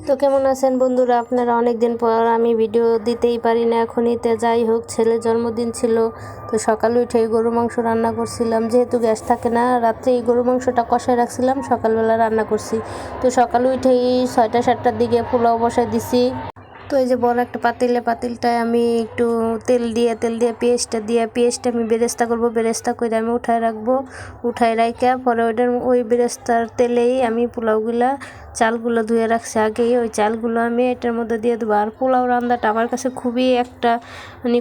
তো কেমন আছেন বন্ধুরা? আপনারা অনেক দিন পর আমি ভিডিও দিতেই পারি না এখনই। তো যাই হোক, ছেলের জন্মদিন ছিল, তো সকালে উঠে গরু মাংস রান্না করছিলাম। যেহেতু গ্যাস থাকে না, রাত্রে এই গরু মাংসটা কষায় রাখছিলাম, সকালবেলা রান্না করছি। তো সকালে উঠেই 6টা-7টার দিকে পোলাও বসাই দিছি। তো এই যে বড় একটা পাতিলটায় আমি একটু তেল দিয়ে পেঁয়াজটা আমি বেরেস্তা করব। বেরেস্তা করে আমি উঠায় রাখবো। উঠায় রাখা পরে ওই বেরেস্তার তেলেই আমি চালগুলো ধুয়ে রাখছি আগেই, ওই চালগুলো আমি এটার মধ্যে দিয়ে দেবো। আর পোলাও রান্নাটা আমার কাছে খুবই একটা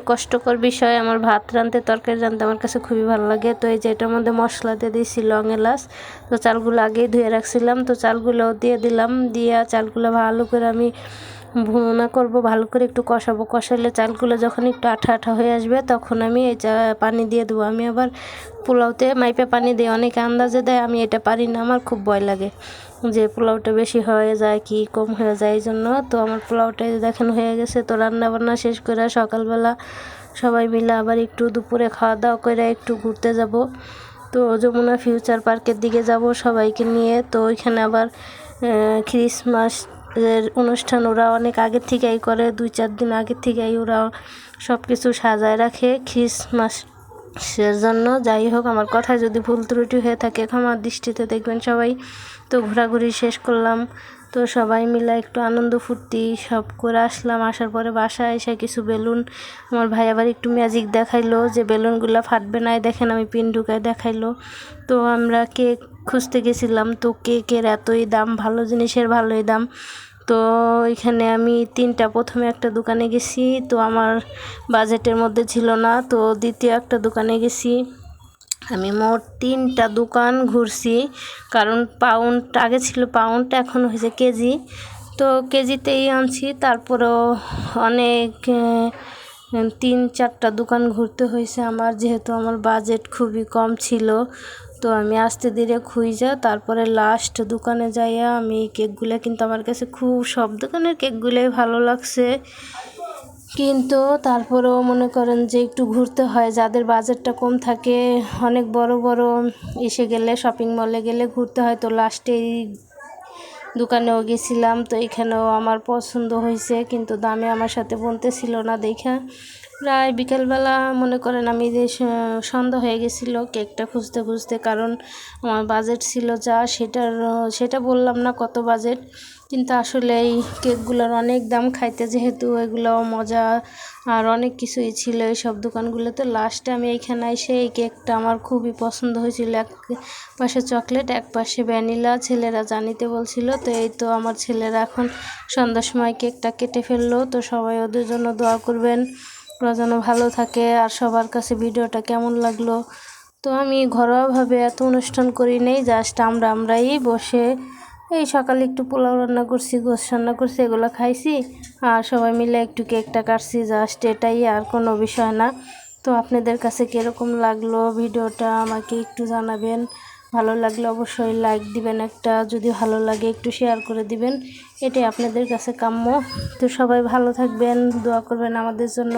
কষ্টকর বিষয়। আমার ভাত রাঁধতে, তরকারি রাঁধতে আমার কাছে খুবই ভালো লাগে। তো এই যে এটার মধ্যে মশলা দিয়ে দিয়েছি লং এলাচ। তো চালগুলো আগেই ধুয়ে রাখছিলাম, তো চালগুলো দিয়ে দিলাম। দিয়ে চালগুলো ভালো করে আমি ভুনা করব, ভালো করে একটু কষালে চালগুলো যখন একটু আঠা হয়ে আসবে তখন আমি এই পানি দিয়ে দেবো। আমি আবার পোলাওতে মাইপে পানি দিই, অনেকে আন্দাজে দেয়, আমি এটা পারি না। আমার খুব ভয় লাগে যে পোলাওটা বেশি হয়ে যায় কি কম হয়ে যায়, এই জন্য। তো আমার পোলাওটা দেখেন হয়ে গেছে। তো রান্না বান্না শেষ করে সকালবেলা সবাই মিলে আবার একটু দুপুরে খাওয়া দাওয়া করে একটু ঘুরতে যাব। তো যমুনা ফিউচার পার্কের দিকে যাব সবাইকে নিয়ে। তো ওইখানে আবার ক্রিসমাস এর অনুষ্ঠান ওরা অনেক আগের থেকেই করে, 2-4 দিন আগের থেকেই ওরা সব কিছু সাজায় রাখে ক্রিসমাসের জন্য। যাই হোক, আমার কথায় যদি ভুল ত্রুটি হয়ে থাকে ক্ষমার দৃষ্টিতে দেখবেন সবাই। তো ঘোরাঘুরি শেষ করলাম, তো সবাই মিলে একটু আনন্দ ফুর্তি সব করে আসলাম। আসার পরে বাসায় এসে কিছু বেলুন, আমার ভাই আবার একটু ম্যাজিক দেখাইলো যে বেলুনগুলো ফাটবে না, দেখেন আমি পিন ঢুকায় দেখাইলো। তো আমরা কেক খুঁজতে গেছিলাম, তো কেকের এতই দাম, ভালো জিনিসের ভালোই দাম। তো এখানে আমি প্রথমে একটা দোকানে গেছি, তো আমার বাজেটের মধ্যে ছিল না। তো দ্বিতীয় একটা দোকানে গেছি, আমি মোট 3টা দোকান ঘুরছি। কারণ পাউন্ড আগে ছিল পাউন্ড, এখন হয়েছে কেজি। তো কেজিতেই আনছি, তারপরেও অনেক 3-4টা দোকান ঘুরতে হয়েছে আমার, যেহেতু আমার বাজেট খুবই কম ছিল। তো আমি আস্তে ধীরে খুঁজে তারপরে লাস্ট দোকানে যাইয়া আমি কেকগুলো, কিন্তু আমার কাছে সব দোকানের কেকগুলোই ভালো লাগছে। কিন্তু তারপরেও মনে করেন যে একটু ঘুরতে হয়, যাদের বাজেটটা কম থাকে, অনেক বড় গেলে শপিং মলে গেলে ঘুরতে হয়। তো লাস্টে এই দোকানেও গেছিলাম, তো এখানেও আমার পছন্দ হয়েছে, কিন্তু দামে আমার সাথে বলতেছিল না দেখা। প্রায় বিকেলবেলা মনে করেন আমি যে সন্ধ্যা হয়ে গেছিলো কেকটা খুঁজতে, কারণ আমার বাজেট ছিল যা, সেটা বললাম না কত বাজেট, কিন্তু আসলে এই কেকগুলোর অনেক দাম খাইতে, যেহেতু এগুলো মজা আর অনেক কিছুই ছিল এই সব দোকানগুলোতে। লাস্টে আমি এইখানে এসে এই কেকটা আমার খুবই পছন্দ হয়েছিল, এক পাশে চকলেট এক পাশে ভ্যানিলা, ছেলেরা জানিতে বলছিল। তো এই তো আমার ছেলেরা এখন সন্ধ্যার সময় কেকটা কেটে ফেললো। তো সবাই ওদের জন্য দোয়া করবেন, ওরা যেন ভালো থাকে। আর সবার কাছে ভিডিওটা কেমন লাগলো? তো আমি ঘরোয়াভাবে এত অনুষ্ঠান করি নেই, জাস্ট আমরাই বসে এই সকালে একটু পোলাও রান্না করছি, গোশ রান্না করছি, এগুলো খাইছি আর সবাই মিলে একটু কেকটা কাটছি, জাস্ট এটাই, আর কোনো বিষয় না। তো আপনাদের কাছে কীরকম লাগলো ভিডিওটা আমাকে একটু জানাবেন। ভালো লাগলে অবশ্যই লাইক দিবেন একটা, যদি ভালো লাগে একটু শেয়ার করে দিবেন, এটাই আপনাদের কাছে কাম্য। তো সবাই ভালো থাকবেন, দোয়া করবেন আমাদের জন্য।